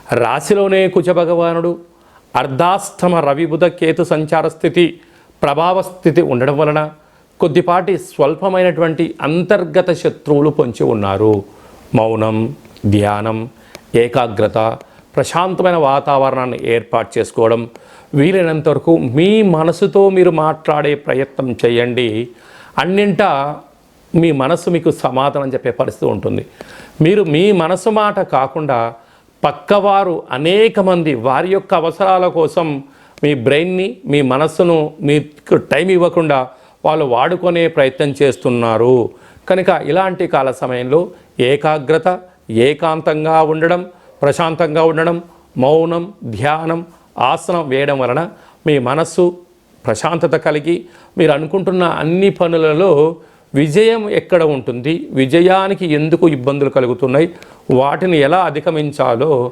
రాశిలోనే కుజభగవానుడు అర్ధాష్టమ రవి బుధ కేతు సంచార స్థితి ప్రభావ స్థితి ఉండడం వలన కొద్దిపాటి స్వల్పమైనటువంటి అంతర్గత శత్రువులు పొంచి ఉన్నారు. మౌనం, ధ్యానం, ఏకాగ్రత, ప్రశాంతమైన వాతావరణాన్ని ఏర్పాటు చేసుకోవడం, వీలైనంత వరకు మీ మనసుతో మీరు మాట్లాడే ప్రయత్నం చేయండి. అన్నింటా మీ మనసు మీకు సమాధానం చెప్పే పరిస్థితి ఉంటుంది. మీరు మీ మనసు మాట కాకుండా పక్కవారు అనేక మంది వారి యొక్క అవసరాల కోసం మీ బ్రెయిన్ని, మీ మనస్సును మీకు టైం ఇవ్వకుండా వాళ్ళు వాడుకునే ప్రయత్నం చేస్తున్నారు. కనుక ఇలాంటి కాల సమయంలో ఏకాగ్రత, ఏకాంతంగా ఉండడం, ప్రశాంతంగా ఉండడం, మౌనం, ధ్యానం, ఆసనం వేయడం వలన మీ మనస్సు ప్రశాంతత కలిగి మీరు అనుకుంటున్న అన్ని పనులలో విజయం ఎక్కడ ఉంటుంది, విజయానికి ఎందుకు ఇబ్బందులు కలుగుతున్నాయి, వాటిని ఎలా అధిగమించాలో